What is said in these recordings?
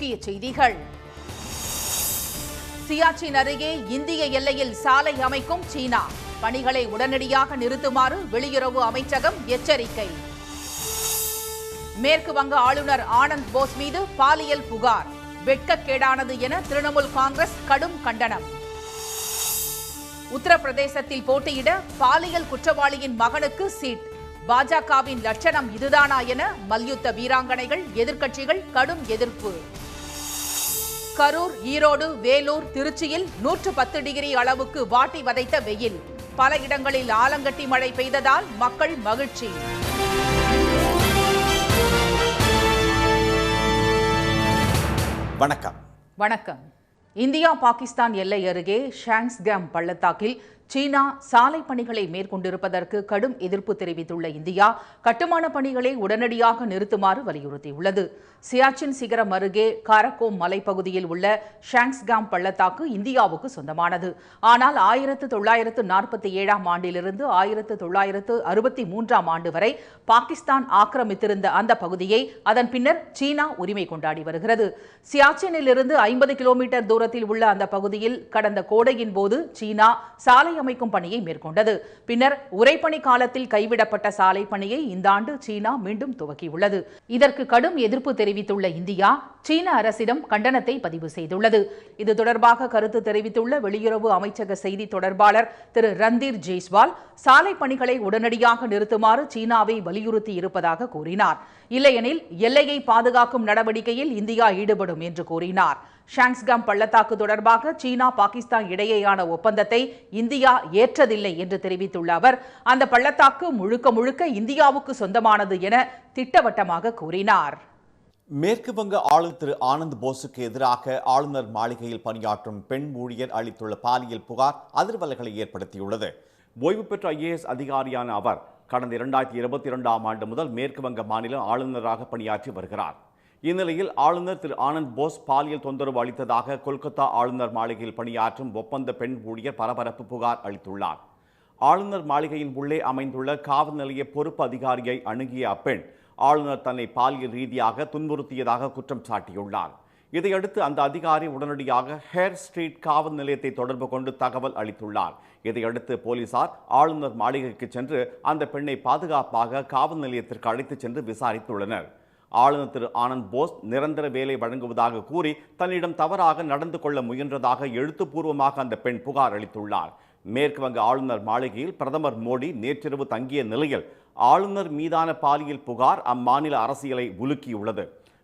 முக்கிய செய்திகள். சியாச்சின் அருகே இந்திய எல்லையில் சாலை அமைக்கும் சீனா. பணிகளை உடனடியாக நிறுத்துமாறு வெளியுறவு அமைச்சகம் எச்சரிக்கை. மேற்கு வங்க ஆளுநர் ஆனந்த் போஸ் மீது பாலியல் புகார். வெட்கக்கேடானது என திரிணாமுல் காங்கிரஸ் கடும் கண்டனம். உத்தரப்பிரதேசத்தில் போட்டியிட பாலியல் குற்றவாளியின் மகனுக்கு சீட். பாஜகவின் லட்சணம் இதுதானா என மல்யுத்த வீராங்கனைகள், எதிர்க்கட்சிகள் கடும் எதிர்ப்பு. கரூர், ஈரோடு, வேலூர், திருச்சியில் 110 டிகிரி அளவுக்கு வாட்டி வதைத்த வெயில். பல இடங்களில் ஆலங்கட்டி மழை பெய்ததால் மக்கள் மகிழ்ச்சி. வணக்கம். இந்தியா பாகிஸ்தான் எல்லை அருகே ஷாங்ஸ்காம் பள்ளத்தாக்கில் சீனா சாலை பணிகளை மேற்கொண்டிருப்பதற்கு கடும் எதிர்ப்பு தெரிவித்துள்ள இந்தியா கட்டுமான பணிகளை உடனடியாக நிறுத்துமாறு வலியுறுத்தியுள்ளது. சியாச்சின் சிகரம் அருகே காரக்கோம் மலைப்பகுதியில் உள்ள ஷாங்ஸ்காம் பள்ளத்தாக்கு இந்தியாவுக்கு சொந்தமானது. ஆனால் 1947ஆம் ஆண்டிலிருந்து 1963ஆம் ஆண்டு வரை பாகிஸ்தான் ஆக்கிரமித்திருந்த அந்த பகுதியை அதன் பின்னர் சீனா உரிமை கொண்டாடி வருகிறது. சியாச்சினிலிருந்து 50 கிலோமீட்டர் தூரத்தில் உள்ள அந்த பகுதியில் கடந்த கோடையின் போது சீனா சாலை அமைக்கும் பணியை மேற்கொண்டது. பின்னர் உறைபனி காலத்தில் கைவிடப்பட்ட சாலை பணியை இந்த ஆண்டு சீனா மீண்டும் துவக்கியுள்ளது. இதற்கு கடும் எதிர்ப்பு தெரிவித்துள்ள இந்தியா சீன அரசிடம் கண்டனத்தை பதிவு செய்துள்ளது. இது தொடர்பாக கருத்து தெரிவித்துள்ள வெளியுறவு அமைச்சக செய்தி தொடர்பாளர் திரு ரந்தீர் ஜெய்ஸ்வால் சாலை பணிகளை உடனடியாக நிறுத்துமாறு சீனாவை வலியுறுத்தி இருப்பதாக கூறினார். இல்லையெனில் எல்லையை பாதுகாக்கும் நடவடிக்கையில் இந்தியா ஈடுபடும் என்று கூறினார். ஷாங்ஸ்காம் பள்ளத்தாக்கு தொடர்பாக சீனா பாகிஸ்தான் இடையேயான ஒப்பந்தத்தை இந்தியா ஏற்றதில்லை என்று தெரிவித்துள்ள அவர் அந்த பள்ளத்தாக்கு முழுக்க முழுக்க இந்தியாவுக்கு சொந்தமானது என திட்டவட்டமாக கூறினார். மேற்கு வங்க ஆளுநர் திரு ஆனந்த் போஸுக்கு எதிராக ஆளுநர் மாளிகையில் பணியாற்றும் பெண் ஊழியர் அளித்துள்ள பாலியல் புகார் அதிர்வலைகளை ஏற்படுத்தியுள்ளது. ஓய்வு பெற்ற IAS அதிகாரியான அவர் கடந்த 2022ஆம் ஆண்டு முதல் மேற்கு வங்க மாநில ஆளுநராக பணியாற்றி வருகிறார். இந்நிலையில் ஆளுநர் திரு ஆனந்த் போஸ் பாலியல் தொந்தரவு அளித்ததாக கொல்கத்தா ஆளுநர் மாளிகையில் பணியாற்றும் ஒப்பந்த பெண் ஊழியர் பரபரப்பு புகார் அளித்துள்ளார். ஆளுநர் மாளிகையின் உள்ளே அமைந்துள்ள காவல் நிலைய பொறுப்பு அதிகாரியை அணுகிய அப்பெண் ஆளுநர் தன்னை பாலியல் ரீதியாக துன்புறுத்தியதாக குற்றம் சாட்டியுள்ளார். இதையடுத்து அந்த அதிகாரி உடனடியாக ஹேர் ஸ்ட்ரீட் காவல் நிலையத்தை தொடர்பு கொண்டு தகவல் அளித்துள்ளார். இதையடுத்து போலீசார் ஆளுநர் மாளிகைக்கு சென்று அந்த பெண்ணை பாதுகாப்பாக காவல் நிலையத்திற்கு அழைத்துச் சென்று விசாரித்துள்ளனர். ஆளுநர் திரு ஆனந்த் போஸ் நிரந்தர வேலை வழங்குவதாக கூறி தன்னிடம் தவறாக நடந்து கொள்ள முயன்றதாக எழுத்துப்பூர்வமாக அந்த பெண் புகார் அளித்துள்ளார். மேற்கு வங்க ஆளுநர் மாளிகையில் பிரதமர் மோடி நேற்றிரவு தங்கிய நிலையில் ஆளுநர் மீதான பாலியல் புகார் அம்மாநில அரசியலை உலுக்கியுள்ளது.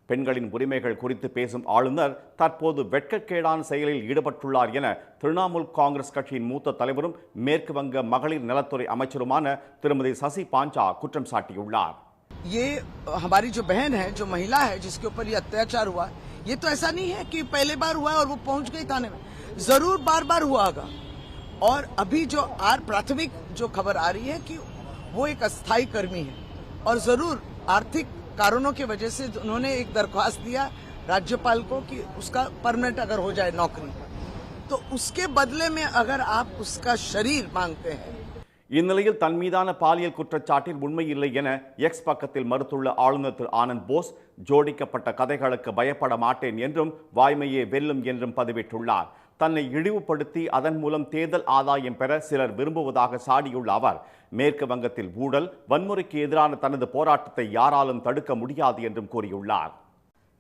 பெண்களின் உரிமைகள் குறித்து பேசும் ஆளுநர் தற்போது வெட்கக்கேடான செயலில் ஈடுபட்டுள்ளார் என திரிணாமுல் காங்கிரஸ் கட்சியின் மூத்த தலைவரும் மேற்கு வங்க மகளிர் நலத்துறை அமைச்சருமான திருமதி சசி பாஞ்சா குற்றம் சாட்டியுள்ளார். ये हमारी जो बहन है, जो महिला है, जिसके ऊपर ये अत्याचार हुआ, ये तो ऐसा नहीं है कि पहले बार हुआ और वो पहुंच गई थाने में, जरूर बार बार हुआ होगा. और अभी जो प्राथमिक जो खबर आ रही है कि वो एक अस्थायी कर्मी है और जरूर आर्थिक कारणों की वजह से उन्होंने एक दरख्वास्त दिया राज्यपाल को कि उसका परमानेंट अगर हो जाए नौकरी, तो उसके बदले में अगर आप उसका शरीर मांगते हैं. இந்நிலையில் தன் மீதான பாலியல் குற்றச்சாட்டில் உண்மை இல்லை என எக்ஸ் பக்கத்தில் மறுத்துள்ள ஆளுநர் திரு ஆனந்த் போஸ் ஜோடிக்கப்பட்ட கதைகளுக்கு பயப்பட மாட்டேன் என்றும் வாய்மையே வெல்லும் என்றும் பதிவிட்டுள்ளார். தன்னை இழிவுபடுத்தி அதன் மூலம் தேர்தல் ஆதாயம் பெற சிலர் விரும்புவதாக சாடியுள்ள அவர் மேற்கு வங்கத்தில் ஊழல், வன்முறைக்கு எதிரான தனது போராட்டத்தை யாராலும் தடுக்க முடியாது என்றும் கூறியுள்ளார்.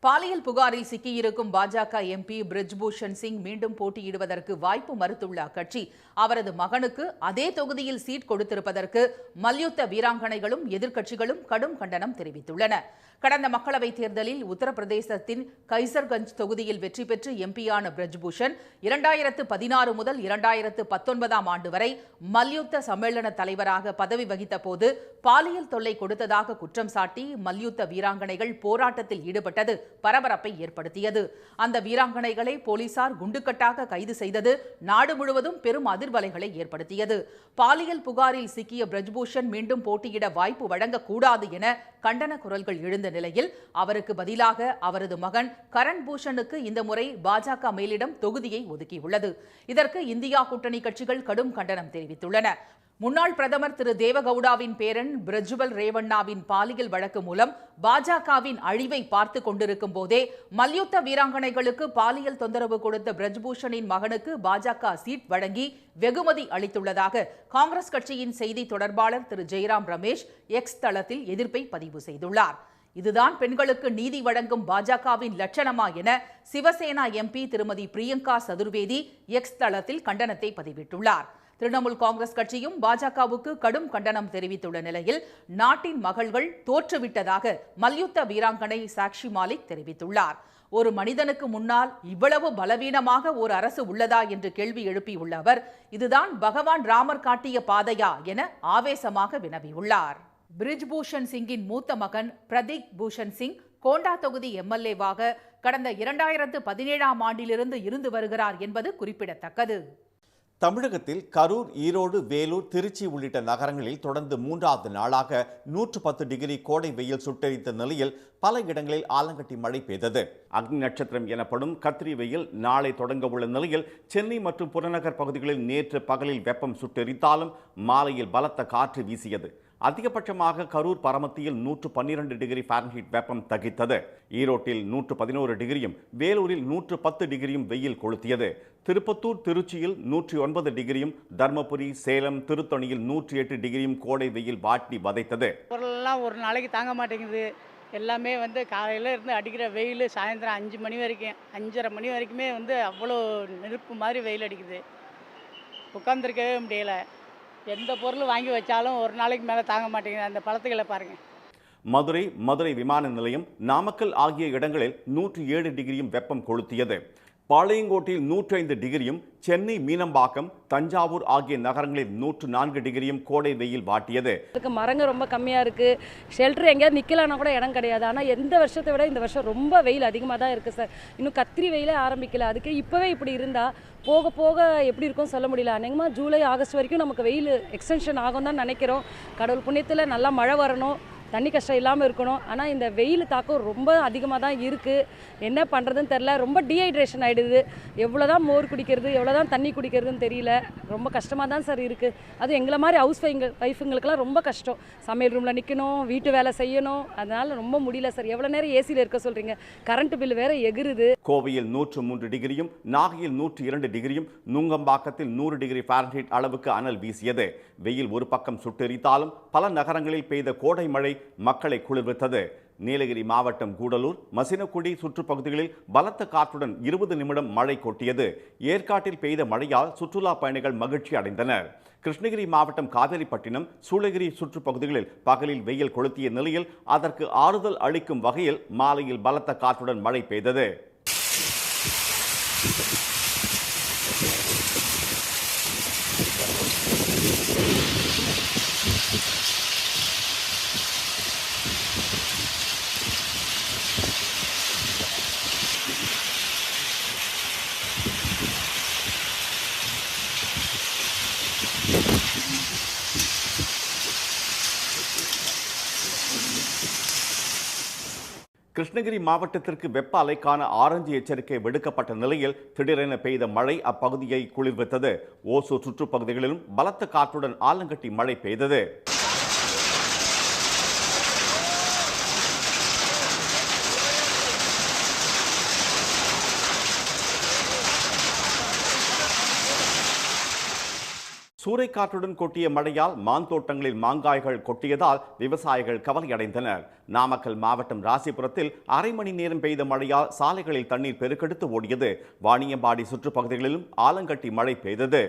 பாலியல் புகாரில் சிக்கியிருக்கும் பாஜக MP பிரிஜ்பூஷன் சிங் மீண்டும் போட்டியிடுவதற்கு வாய்ப்பு மறுத்துள்ள அக்கட்சி அவரது மகனுக்கு அதே தொகுதியில் சீட் கொடுத்திருப்பதற்கு மல்யுத்த வீராங்கனைகளும் எதிர்க்கட்சிகளும் கடும் கண்டனம் தெரிவித்துள்ளன. கடந்த மக்களவைத் தேர்தலில் உத்தரப்பிரதேசத்தின் கைசர்கஞ்ச் தொகுதியில் வெற்றி பெற்று எம்பியான பிரிஜ்பூஷன் 2016 முதல் 2019ஆம் ஆண்டு வரை மல்யுத்த சம்மேளன தலைவராக பதவி வகித்த போது பாலியல் தொல்லை கொடுத்ததாக குற்றம் சாட்டி மல்யுத்த வீராங்கனைகள் போராட்டத்தில் ஈடுபட்டது பரபரப்பை ஏற்படுத்தியது. அந்த வீராங்கனைகளை போலீசார் குண்டுக்கட்டாக கைது செய்தது நாடு முழுவதும் பெரும் அதிர்வலைகளை ஏற்படுத்தியது. பாலியல் புகாரில் சிக்கிய பிரிஜ்பூஷன் மீண்டும் போட்டியிட வாய்ப்பு வழங்கக்கூடாது என கண்டன குரல்கள் எழுந்த நிலையில் அவருக்கு பதிலாக அவரது மகன் கரண் பூஷனுக்கு இந்த முறை பாஜக மேலிடம் தொகுதியை ஒதுக்கியுள்ளது. இதற்கு இந்தியா கூட்டணி கட்சிகள் கடும் கண்டனம் தெரிவித்துள்ளன. முன்னாள் பிரதமர் திரு தேவகவுடாவின் பேரன் பிரஜ்வல் ரேவண்ணாவின் பாலியல் வழக்கு மூலம் பாஜகவின் அழிவை பார்த்து கொண்டிருக்கும் போதே மல்யுத்த வீராங்கனைகளுக்கு பாலியல் தொந்தரவு கொடுத்த பிரஜ்பூஷனின் மகனுக்கு பாஜக சீட் வழங்கி வெகுமதி அளித்துள்ளதாக காங்கிரஸ் கட்சியின் செய்தி தொடர்பாளர் திரு ஜெய்ராம் ரமேஷ் எக்ஸ் தளத்தில் எதிர்ப்பை பதிவு செய்துள்ளார். இதுதான் பெண்களுக்கு நீதி வழங்கும் பாஜகவின் லட்சணமா என சிவசேனா எம்பி திருமதி பிரியங்கா சதுர்வேதி எக்ஸ் தளத்தில் கண்டனத்தை பதிவிட்டுள்ளார். திரிணாமுல் காங்கிரஸ் கட்சியும் பாஜகவுக்கு கடும் கண்டனம் தெரிவித்துள்ள நிலையில் நாட்டின் மகள்கள் தோற்றுவிட்டதாக மல்யுத்த வீராங்கனை சாக்ஷி மாலிக் தெரிவித்துள்ளார். ஒரு மனிதனுக்கு முன்னால் இவ்வளவு பலவீனமாக ஒரு அரசு உள்ளதா என்று கேள்வி எழுப்பியுள்ள அவர், இதுதான் பகவான் ராமர் காட்டிய பாதையா என ஆவேசமாக வினவியுள்ளார். பிரிஜ்பூஷன் சிங்கின் மூத்த மகன் பிரதீக் பூஷன் சிங் கோண்டா தொகுதி எம்எல்ஏவாக கடந்த 2017ஆம் ஆண்டிலிருந்து இருந்து வருகிறார் என்பது குறிப்பிடத்தக்கது. தமிழகத்தில் கரூர், ஈரோடு, வேலூர், திருச்சி உள்ளிட்ட நகரங்களில் தொடர்ந்து 3வது நாளாக 110 டிகிரி கோடை வெயில் சுட்டெரித்த நிலையில் பல இடங்களில் ஆலங்கட்டி மழை பெய்தது. அக்னி நட்சத்திரம் எனப்படும் கத்திரி வெயில் நாளை தொடங்க உள்ள நிலையில் சென்னை மற்றும் புறநகர் பகுதிகளில் நேற்று பகலில் வெப்பம் சுட்டெரித்தாலும் மாலையில் பலத்த காற்று வீசியது. அதிகபட்சமாக கரூர் பரமத்தியில் 112 டிகிரி ஃபாரன்ஹீட் வெப்பம் தகித்தது. ஈரோட்டில் 111 டிகிரியும் வேலூரில் 110 டிகிரியும் வெயில் கொளுத்தியது. திருப்பத்தூர், திருச்சியில் 109 டிகிரியும், தர்மபுரி, சேலம், திருத்தணியில் 108 டிகிரியும் கோடை வெயில் வாட்டி வதைத்தது. பொருளெல்லாம் ஒரு நாளைக்கு தாங்க மாட்டேங்குது. எல்லாமே காலையில் இருந்து அடிக்கிற வெயில் சாயந்தரம் 5 மணி வரைக்கும் 5:30 மணி வரைக்குமே அவ்வளோ நெருப்பு மாதிரி வெயில் அடிக்குது. உட்காந்துருக்கவே முடியலை. எந்த பொருள் வாங்கி வச்சாலும் ஒரு நாளைக்கு மேலே தாங்க மாட்டேங்குது. அந்த பழத்துக்களை பாருங்கள். மதுரை விமான நிலையம், நாமக்கல் ஆகிய இடங்களில் 107 டிகிரியும் வெப்பம் கொளுத்தியது. பாளையங்கோட்டையில் 105 டிகிரியும், சென்னை மீனம்பாக்கம், தஞ்சாவூர் ஆகிய நகரங்களில் 104 டிகிரியும் கோடை வெயில் வாட்டியது. மரங்கள் ரொம்ப கம்மியாக இருக்குது. ஷெல்டர் எங்கேயாவது நிற்கலான்னா கூட இடம் கிடையாது. ஆனால் எந்த வருஷத்தை விட இந்த வருஷம் ரொம்ப வெயில் அதிகமாக தான் இருக்குது சார். இன்னும் கத்திரி வெயிலே ஆரம்பிக்கல. அதுக்கு இப்போவே இப்படி இருந்தால் போக போக எப்படி இருக்கும்னு சொல்ல முடியல. அநேகமாக ஜூலை, ஆகஸ்ட் வரைக்கும் நமக்கு வெயில் எக்ஸ்டென்ஷன் ஆகும் தான் நினைக்கிறோம். கடவுள் புண்ணியத்தில் நல்லா மழை வரணும், தண்ணி கஷ்டம் இல்லாமல் இருக்கணும். ஆனால் இந்த வெயில் தாக்கம் ரொம்ப அதிகமாக தான் இருக்குது. என்ன பண்ணுறதுன்னு தெரில. ரொம்ப டீஹைட்ரேஷன் ஆகிடுது. எவ்வளோ தான் மோர் குடிக்கிறது, எவ்வளோ தான் தண்ணி குடிக்கிறதுன்னு தெரியல. ரொம்ப கஷ்டமாக தான் சார் இருக்குது. அது எங்களை மாதிரி ஹவுஸ் ஒய்ஃபுங்களுக்கெல்லாம் ரொம்ப கஷ்டம். சமையல் ரூமில் நிற்கணும், வீட்டு வேலை செய்யணும். அதனால் ரொம்ப முடியல சார். எவ்வளோ நேரம் ஏசியில் இருக்க சொல்கிறீங்க? கரண்ட் பில் வேறு எகிருது. கோவையில் 103 டிகிரியும், நாகையில் 102 டிகிரியும், நுங்கம்பாக்கத்தில் 100 டிகிரி ஃபாரன்ஹீட் அளவுக்கு அனல் வீசியது. வெயில் ஒரு பக்கம் சுட்டெரித்தாலும் பல நகரங்களில் பெய்த கோடை மழை மக்களை குளிர்வித்தது. நீலகிரி மாவட்டம் கூடலூர், மசினக்குடி சுற்றுப்பகுதிகளில் பலத்த காற்றுடன் 20 நிமிடம் மழை கொட்டியது. ஏற்காட்டில் பெய்த மழையால் சுற்றுலா பயணிகள் மகிழ்ச்சி அடைந்தனர். கிருஷ்ணகிரி மாவட்டம் காவேரிப்பட்டினம், சூளகிரி சுற்றுப்பகுதிகளில் பகலில் வெயில் கொளுத்திய நிலையில் அதற்கு ஆறுதல் அளிக்கும் வகையில் மாலையில் பலத்த காற்றுடன் மழை பெய்தது. கிருஷ்ணகிரி மாவட்டத்திற்கு வெப்ப அலைக்கான ஆரஞ்சு எச்சரிக்கை விடுக்கப்பட்ட நிலையில் திடீரென பெய்த மழை அப்பகுதியை குளிர்வித்தது. ஓசூர் சுற்றுப்பகுதிகளிலும் பலத்த காற்றுடன் ஆலங்கட்டி மழை பெய்தது. சூறைக்காற்றுடன் கொட்டிய மழையால் மாந்தோட்டங்களில் மாங்காய்கள் கொட்டியதால் விவசாயிகள் கவலையடைந்தனர். நாமக்கல் மாவட்டம் ராசிபுரத்தில் அரை மணி நேரம் பெய்த மழையால் சாலைகளில் தண்ணீர் பெருக்கெடுத்து ஓடியது. வாணியம்பாடி சுற்றுப்பகுதிகளிலும் ஆலங்கட்டி மழை பெய்தது.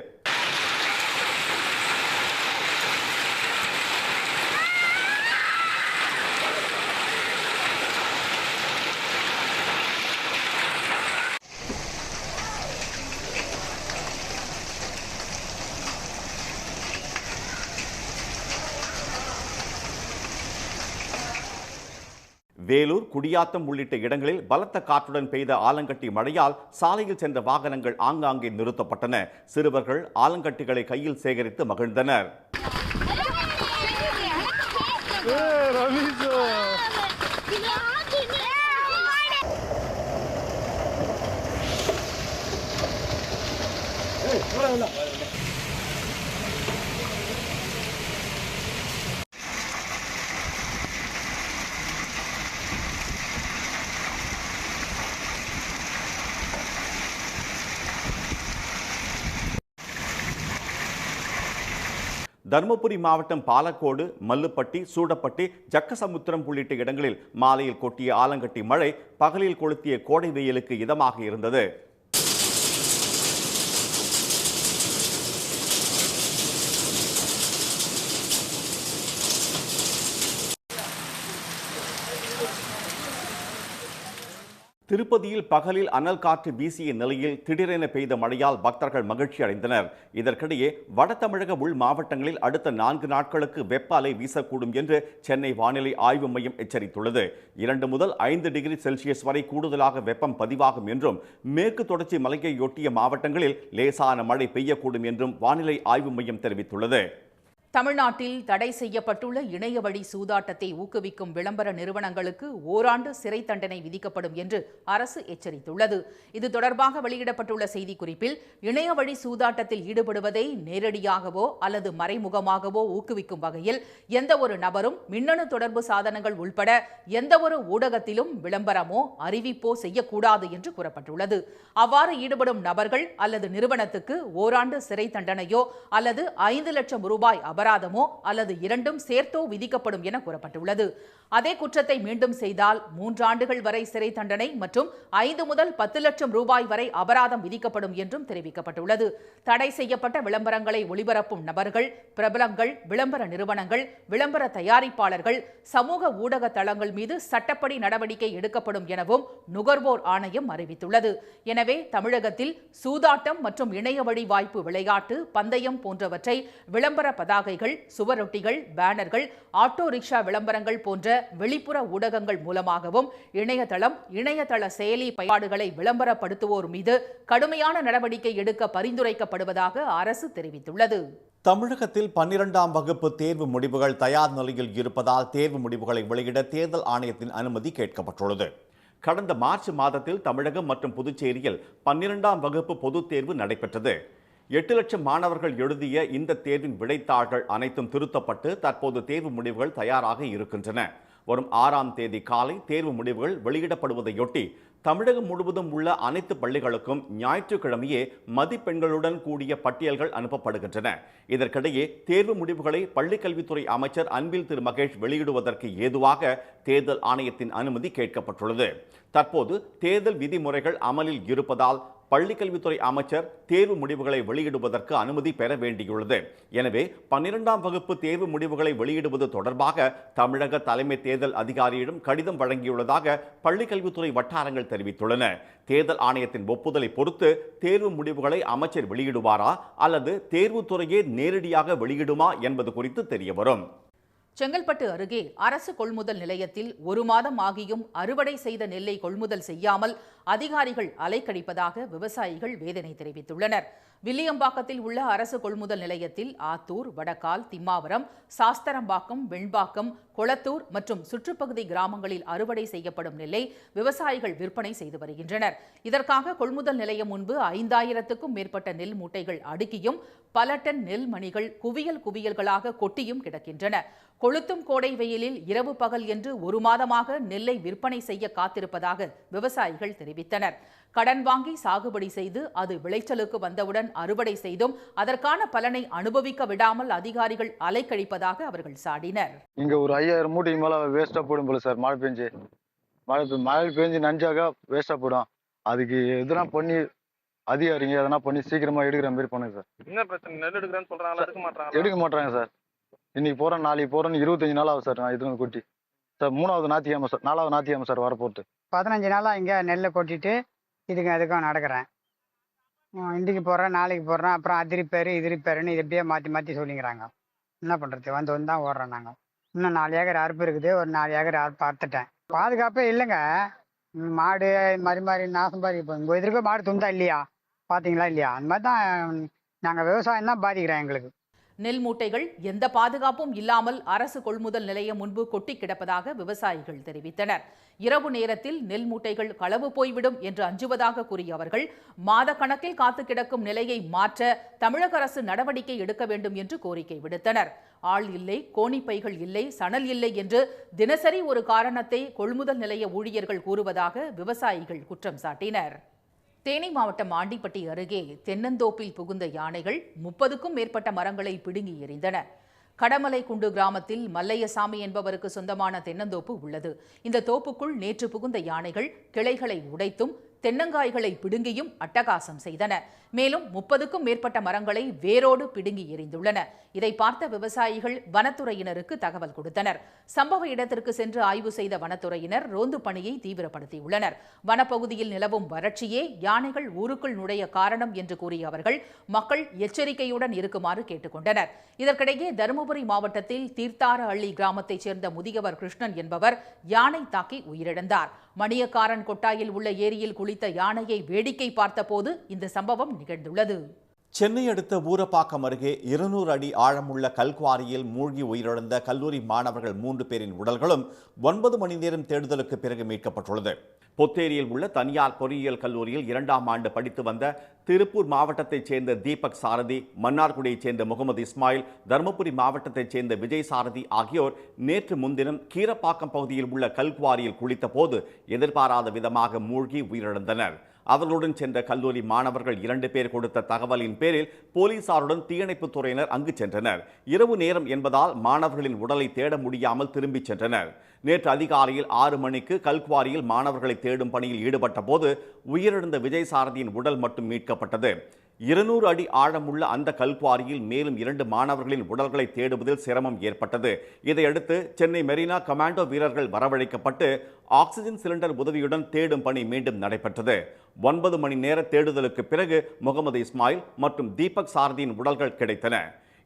வேலூர், குடியாத்தம் உள்ளிட்ட இடங்களில் பலத்த காற்றுடன் பெய்த ஆலங்கட்டி மழையால் சாலையில் சென்ற வாகனங்கள் ஆங்காங்கே நிறுத்தப்பட்டன. சிறுவர்கள் ஆலங்கட்டிகளை கையில் சேகரித்து மகிழ்ந்தனர். தருமபுரி மாவட்டம் பாலக்கோடு, மல்லுப்பட்டி, சூடப்பட்டி, ஜக்கசமுத்திரம் உள்ளிட்ட இடங்களில் மாலையில் கொட்டிய ஆலங்கட்டி மழை பகலில் கொளுத்திய கோடை வெயிலுக்கு இதமாக இருந்தது. திருப்பதியில் பகலில் அனல் காற்று வீசிய நிலையில் திடீரென பெய்த மழையால் பக்தர்கள் மகிழ்ச்சி அடைந்தனர். இதற்கிடையே வட தமிழக உள் மாவட்டங்களில் அடுத்த 4 நாட்களுக்கு வெப்ப அலை வீசக்கூடும் என்று சென்னை வானிலை ஆய்வு மையம் எச்சரித்துள்ளது. 2 முதல் 5 டிகிரி செல்சியஸ் வரை கூடுதலாக வெப்பம் பதிவாகும் என்றும், மேற்கு தொடர்ச்சி மலையையொட்டிய மாவட்டங்களில் லேசான மழை பெய்யக்கூடும் என்றும் வானிலை ஆய்வு மையம் தெரிவித்துள்ளது. தமிழ்நாட்டில் தடை செய்யப்பட்டுள்ள இணையவழி சூதாட்டத்தை ஊக்குவிக்கும் விளம்பர நிறுவனங்களுக்கு ஓராண்டு சிறை தண்டனை விதிக்கப்படும் என்று அரசு எச்சரித்துள்ளது. இது தொடர்பாக வெளியிடப்பட்டுள்ள செய்திக்குறிப்பில், இணையவழி சூதாட்டத்தில் ஈடுபடுவதை நேரடியாகவோ அல்லது மறைமுகமாகவோ ஊக்குவிக்கும் வகையில் எந்த ஒரு நபரும் மின்னணு தொடர்பு சாதனங்கள் உள்பட எந்த ஒரு ஊடகத்திலும் விளம்பரமோ அறிவிப்போ செய்யக்கூடாது என்று கூறப்பட்டுள்ளது. அவ்வாறு ஈடுபடும் நபர்கள் அல்லது நிறுவனத்துக்கு ஓராண்டு சிறை தண்டனையோ அல்லது 5 லட்சம் ரூபாய் அபராதமோ அல்லது இரண்டும் சேர்த்தோ விதிக்கப்படும் என கூறப்பட்டுள்ளது. அதே குற்றத்தை மீண்டும் செய்தால் 3 ஆண்டுகள் வரை சிறை தண்டனை மற்றும் 5 முதல் 10 லட்சம் ரூபாய் வரை அபராதம் விதிக்கப்படும் என்றும் தெரிவிக்கப்பட்டுள்ளது. தடை செய்யப்பட்ட விளம்பரங்களை ஒளிபரப்பும் நபர்கள், பிரபலங்கள், விளம்பர நிறுவனங்கள், விளம்பர தயாரிப்பாளர்கள், சமூக ஊடக தளங்கள் மீது சட்டப்படி நடவடிக்கை எடுக்கப்படும் எனவும் நுகர்வோர் ஆணையம் அறிவித்துள்ளது. எனவே தமிழகத்தில் சூதாட்டம் மற்றும் இணையவழி வாய்ப்பு விளையாட்டு, பந்தயம் போன்றவற்றை விளம்பர பதாகைகள், சுவரொட்டிகள், பேனர்கள், ஆட்டோ ரிக்ஷா விளம்பரங்கள் போன்ற வெளிப்புற ஊடகங்கள் மூலமாகவும் இணையதள செயலி பயன்பாடுகளை விளம்பரப்படுத்துவோர் மீது கடுமையான நடவடிக்கை எடுக்க பரிந்துரைக்கப்படுவதாக அரசு தெரிவித்துள்ளது. தமிழகத்தில் 12ஆம் வகுப்பு தேர்வு முடிவுகள் தயார் நிலையில் இருப்பதால் தேர்வு முடிவுகளை வெளியிட தேர்தல் ஆணையத்தின் அனுமதி கேட்கப்பட்டுள்ளது. கடந்த மார்ச் மாதத்தில் தமிழகம் மற்றும் புதுச்சேரியில் 12ஆம் வகுப்பு பொதுத் தேர்வு நடைபெற்றது. 8 லட்சம் மாணவர்கள் எழுதிய இந்த தேர்வின் விடைத்தாள்கள் அனைத்தும் திருத்தப்பட்டு தற்போது தேர்வு முடிவுகள் தயாராக இருக்கின்றன. வரும் 6ஆம் தேதி காலை தேர்வு முடிவுகள் வெளியிடப்படுவதையொட்டி தமிழகம் முழுவதும் உள்ள அனைத்து பள்ளிகளுக்கும் ஞாயிற்றுக்கிழமையே மதிப்பெண்களுடன் கூடிய பட்டியல்கள் அனுப்பப்படுகின்றன. இதற்கிடையே தேர்வு முடிவுகளை பள்ளிக்கல்வித்துறை அமைச்சர் அன்பில் திரு மகேஷ் வெளியிடுவதற்கு ஏதுவாக தேர்தல் ஆணையத்தின் அனுமதி கேட்கப்பட்டுள்ளது. தற்போது தேர்தல் விதிமுறைகள் அமலில் இருப்பதால் பள்ளிக்கல்வித்துறை அமைச்சர் தேர்வு முடிவுகளை வெளியிடுவதற்கு அனுமதி பெற வேண்டியுள்ளது. எனவே 12ஆம் வகுப்பு தேர்வு முடிவுகளை வெளியிடுவது தொடர்பாக தமிழக தலைமை தேர்தல் அதிகாரியிடம் கடிதம் வழங்கியுள்ளதாக பள்ளிக்கல்வித்துறை வட்டாரங்கள் தெரிவித்துள்ளன. தேர்தல் ஆணையத்தின் ஒப்புதலை பொறுத்து தேர்வு முடிவுகளை அமைச்சர் வெளியிடுவாரா அல்லது தேர்வுத்துறையே நேரடியாக வெளியிடுமா என்பது குறித்து தெரியவரும். செங்கல்பட்டு அருகே அரசு கொள்முதல் நிலையத்தில் 1 மாதம் ஆகியும் அறுவடை செய்த நெல்லை கொள்முதல் செய்யாமல் அதிகாரிகள் அலைக்கழிப்பதாக விவசாயிகள் வேதனை தெரிவித்துள்ளனர். வில்லியம்பாக்கத்தில் உள்ள அரசு கொள்முதல் நிலையத்தில் ஆத்தூர், வடக்கால், திம்மாவரம், சாஸ்தரம்பாக்கம், வெண்பாக்கம், கொளத்தூர் மற்றும் சுற்றுப்பகுதி கிராமங்களில் அறுவடை செய்யப்படும் நெல்லை விவசாயிகள் விற்பனை செய்து வருகின்றனர். இதற்காக கொள்முதல் நிலையம் முன்பு 5000க்கும் மேற்பட்ட நெல் மூட்டைகள் அடுக்கியும் பல டன் நெல் மணிகள் குவியல்களாக கொட்டியும் கிடக்கின்றன. கொளுத்தும் கோடை வெயிலில் இரவு பகல் என்று 1 மாதமாக நெல்லை விற்பனை செய்ய காத்திருப்பதாக விவசாயிகள் தெரிவித்தனர். கடன் வாங்கி சாகுபடி செய்து அது விளைச்சலுக்கு வந்தவுடன் அறுவடை செய்தும் அதற்கான பலனை அனுபவிக்க விடாமல் அதிகாரிகள் அலைக்கழிப்பதாக அவர்கள் சாடினர். இங்க ஒரு 5000 மூட்டைக்கு மேல வேஸ்டா போடும் போல சார். மழை பெஞ்சு நஞ்சாக வேஸ்டா போடும். அதுக்கு எதுனா பண்ணி அதிகாரிங்க எதனா பண்ணி சீக்கிரமா எடுக்கிற மாதிரி பண்ணுங்க சார். என்ன பிரச்சனை? நெல் எடுக்கிறேன்னு சொல்றாங்களா? எடுக்க மாட்டாங்க சார். இன்னைக்கு போறேன் நாளைக்கு போறேன்னு 25 நாள் ஆகும் சார். நான் இது கொட்டி சார் 3வது ஞாயிற்றுக்கிழமை சார் 4வது ஞாயிற்றுக்கிழமை சார் வரப்போட்டு 15 நாளா இங்கே நெல்லை கொட்டிட்டு அதுக்கும் நடக்கிறேன். இன்றைக்கு போடுறேன், நாளைக்கு போடுறேன், அப்புறம் அதிரிப்பேர் இதிரிப்பேருன்னு இது எப்படியே மாற்றி சொல்லிங்கிறாங்க. என்ன பண்ணுறது? வந்து தான் ஓடுறோம் நாங்கள். இன்னும் 4 ஏக்கர் அறுப்பு இருக்குது. ஒரு 4 ஏக்கர் அறுப்பு அறுத்துட்டேன். பாதுகாப்பே இல்லைங்க. மாடு மாதிரி நாசம் பாதி. இப்போ உங்கள் எதிர்க்க மாடு துண்டா இல்லையா? பார்த்தீங்களா இல்லையா? அந்த மாதிரி தான் நாங்கள் விவசாயம் தான் பாதிக்கிறோம். எங்களுக்கு நெல் மூட்டைகள் எந்த பாதுகாப்பும் இல்லாமல் அரசு கொள்முதல் நிலையம் முன்பு கொட்டி கிடப்பதாக விவசாயிகள் தெரிவித்தனர். இரவு நேரத்தில் நெல் மூட்டைகள் களவு போய்விடும் என்று அஞ்சுவதாக கூறிய அவர்கள் மாத கணக்கில் காத்து கிடக்கும் நிலையை மாற்ற தமிழக அரசு நடவடிக்கை எடுக்க வேண்டும் என்று கோரிக்கை விடுத்தனர். ஆள் இல்லை, கோணிப்பைகள் இல்லை, சணல் இல்லை என்று தினசரி ஒரு காரணத்தை கொள்முதல் நிலைய ஊழியர்கள் கூறுவதாக விவசாயிகள் குற்றம் சாட்டினர். தேனி மாவட்டம் ஆண்டிப்பட்டி அருகே தென்னந்தோப்பில் புகுந்த யானைகள் 30க்கும் மேற்பட்ட மரங்களை பிடுங்கி எறிந்தன. கடமலைக்குண்டு கிராமத்தில் மல்லையசாமி என்பவருக்கு சொந்தமான தென்னந்தோப்பு உள்ளது. இந்த தோப்புக்குள் நேற்று புகுந்த யானைகள் கிளைகளை உடைத்தும் தென்னங்காய்களை பிடுங்கியும் அட்டகாசம் செய்தன. மேலும் 30க்கும் மேற்பட்ட மரங்களை வேரோடு பிடுங்கி எறிந்துள்ளன. இதை பார்த்த விவசாயிகள் வனத்துறையினருக்கு தகவல் கொடுத்தனர். சம்பவ இடத்திற்கு சென்று ஆய்வு செய்த வனத்துறையினர் ரோந்து பணியை தீவிரப்படுத்தியுள்ளனர். வனப்பகுதியில் நிலவும் வறட்சியே யானைகள் ஊருக்குள் நுழைய காரணம் என்று கூறிய அவர்கள் மக்கள் எச்சரிக்கையுடன் இருக்குமாறு கேட்டுக்கொண்டனர். இதற்கிடையே தருமபுரி மாவட்டத்தில் தீர்த்தாரஹள்ளி கிராமத்தைச் சேர்ந்த முதியவர் கிருஷ்ணன் என்பவர் யானை தாக்கி உயிரிழந்தார். மணியக்காரன் கொட்டாயில் உள்ள ஏரியில் குளித்த யானையை வேடிக்கை பார்த்தபோது இந்த சம்பவம் நிகழ்ந்துள்ளது. சென்னை அடுத்த ஊரப்பாக்கம் அருகே 200 அடி ஆழமுள்ள கல்குவாரியில் மூழ்கி உயிரிழந்த கல்லூரி மாணவர்கள் 3 பேரின் உடல்களும் 9 மணி நேரம் தேடுதலுக்கு பிறகு மீட்கப்பட்டுள்ளது. பொத்தேரியில் உள்ள தனியார் பொறியியல் கல்லூரியில் 2ஆம் ஆண்டு படித்து வந்த திருப்பூர் மாவட்டத்தைச் சேர்ந்த தீபக் சாரதி, மன்னார்குடியைச் சேர்ந்த முகமது இஸ்மாயில், தருமபுரி மாவட்டத்தைச் சேர்ந்த விஜய் சாரதி ஆகியோர் நேற்று முன்தினம் கீரப்பாக்கம் பகுதியில் உள்ள கல்குவாரியில் குளித்த போது எதிர்பாராத விதமாக மூழ்கி உயிரிழந்தனர். அவர்களுடன் சென்ற கல்லூரி மாணவர்கள் 2 பேர் கொடுத்த தகவலின் பேரில் போலீசாருடன் தீயணைப்புத் துறையினர் அங்கு சென்றனர். இரவு நேரம் என்பதால் மாணவர்களின் உடலை தேட முடியாமல் திரும்பிச் சென்றனர். நேற்று அதிகாலையில் 6 மணிக்கு கல்குவாரியில் மாணவர்களை தேடும் பணியில் ஈடுபட்ட போது உயிரிழந்த விஜய் சாரதியின் உடல் மட்டும் மீட்கப்பட்டது. 200 அடி ஆழமுள்ள அந்த கல்குவாரியில் மேலும் 2 மாணவர்களின் உடல்களை தேடுவதில் சிரமம் ஏற்பட்டது. இதையடுத்து சென்னை மெரினா கமாண்டோ வீரர்கள் வரவழைக்கப்பட்டு ஆக்சிஜன் சிலிண்டர் உதவியுடன் தேடும் பணி மீண்டும் நடைபெற்றது. 9 மணி நேர தேடுதலுக்கு பிறகு முகமது இஸ்மாயில் மற்றும் தீபக் சாரதியின் உடல்கள் கிடைத்தன.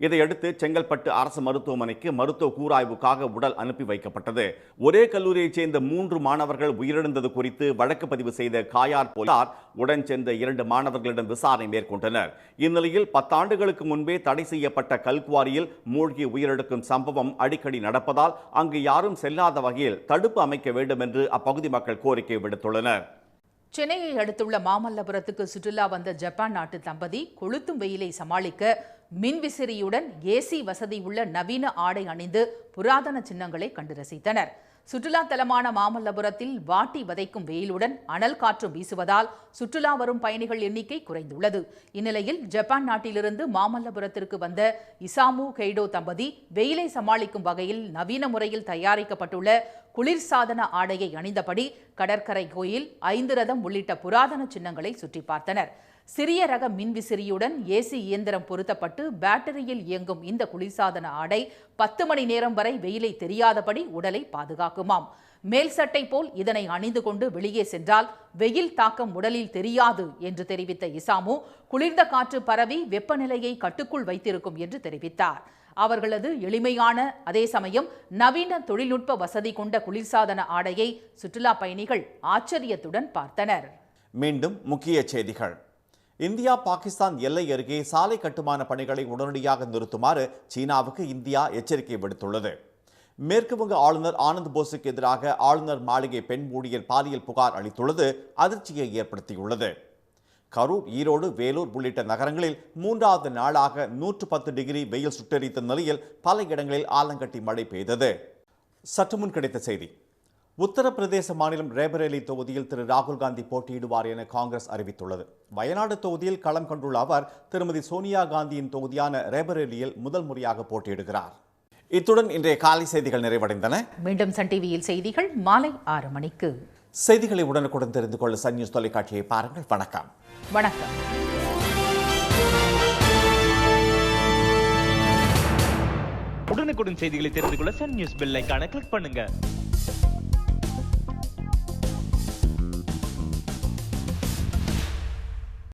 இதையடுத்து செங்கல்பட்டு அரசு மருத்துவமனைக்கு மருத்துவ கூராய்வுக்காக உடல் அனுப்பி வைக்கப்பட்டது. ஒரே கல்லூரியைச் சேர்ந்த 3 மாணவர்கள் உயிரிழந்தது குறித்து வழக்கு பதிவு செய்த காயார் போலீசார் உடன் சேர்ந்த 2 மாணவர்களிடம் விசாரணை மேற்கொண்டனர். இந்நிலையில் 10 ஆண்டுகளுக்கு முன்பே தடை செய்யப்பட்ட கல்குவாரியில் மூழ்கி உயிரிழக்கும் சம்பவம் அடிக்கடி நடப்பதால் அங்கு யாரும் செல்லாத வகையில் தடுப்பு அமைக்க வேண்டும் என்று அப்பகுதி மக்கள் கோரிக்கை விடுத்துள்ளனர். சென்னையை அடுத்துள்ள மாமல்லபுரத்துக்கு சுற்றுலா வந்த ஜப்பான் நாட்டு தம்பதி கொளுத்தும் வெயிலை சமாளிக்க மின்விசிறியுடன் ஏசி வசதி உள்ள நவீன ஆடை அணிந்து புராதன சின்னங்களை கண்டு ரசித்தனர். சுற்றுலா தலமான மாமல்லபுரத்தில் வாட்டி வதைக்கும் வெயிலுடன் அனல் காற்று வீசுவதால் சுற்றுலா வரும் பயணிகள் எண்ணிக்கை குறைந்துள்ளது. இந்நிலையில் ஜப்பான் நாட்டிலிருந்து மாமல்லபுரத்திற்கு வந்த இசாமு கெய்டோ தம்பதி வெயிலை சமாளிக்கும் வகையில் நவீன முறையில் தயாரிக்கப்பட்டுள்ள குளிர்சாதன ஆடையை அணிந்தபடி கடற்கரை கோயில், 5 ரதம் உள்ளிட்ட புராதன சின்னங்களை சுற்றி பார்த்தனர். சிறிய ரக மின்விசிறியுடன் ஏசி இயந்திரம் பொருத்தப்பட்டு பேட்டரியில் இயங்கும் இந்த குளிர்சாதன ஆடை 10 மணி நேரம் வரை வெயிலை தெரியாதபடி உடலை பாதுகாக்குமாம். மேல் சட்டை போல் இதனை அணிந்து கொண்டு வெளியே சென்றால் வெயில் தாக்கம் உடலில் தெரியாது என்று தெரிவித்த இசாமு, குளிர்ந்த காற்று பரவி வெப்பநிலையை கட்டுக்குள் வைத்திருக்கும் என்று தெரிவித்தார். அவர்களது எளிமையான அதே சமயம் நவீன தொழில்நுட்ப வசதி கொண்ட குளிர்சாதன ஆடையை சுற்றுலா பயணிகள் ஆச்சரியத்துடன் பார்த்தனர். மீண்டும் முக்கிய செய்திகள். இந்தியா பாகிஸ்தான் எல்லை அருகே சாலை கட்டுமான பணிகளை உடனடியாக நிறுத்துமாறு சீனாவுக்கு இந்தியா எச்சரிக்கை விடுத்துள்ளது. மேற்கு வங்க ஆளுநர் ஆனந்த் போஸுக்கு எதிராக ஆளுநர் மாளிகை பெண் ஊழியர் பாலியல் புகார் அளித்துள்ளது அதிர்ச்சியை ஏற்படுத்தியுள்ளது. கரூர், ஈரோடு, வேலூர் உள்ளிட்ட நகரங்களில் 3வது நாளாக 110 டிகிரி வெயில் சுட்டெரித்த நிலையில் பல இடங்களில் ஆலங்கட்டி மழை பெய்தது. சற்றுமுன் கிடைத்த செய்தி. உத்தரப்பிரதேச மாநிலம் ரேபரேலி தொகுதியில் திரு ராகுல் காந்தி போட்டியிடுவார் என காங்கிரஸ் அறிவித்துள்ளது. வயநாடு தொகுதியில் களம் கண்டுள்ள அவர் திருமதி சோனியா காந்தியின் தொகுதியான ரேபரேலியில் முதல் முறையாக போட்டியிடுகிறார். இத்துடன் இன்றைய காலை செய்திகள் நிறைவடைந்தன. மீண்டும் சன் டிவியில் செய்திகள் மாலை 6 மணிக்கு. செய்திகளை உடனுக்குடன் தெரிந்து கொள்ள சன் நியூஸ் தொலைக்காட்சியை பாருங்கள். வணக்கம். வணக்கம். உடனுக்குடன் செய்திகளை தெரிந்து கொள்ள சன் நியூஸ் பெல் ஐகானை கிளிக் பண்ணுங்க.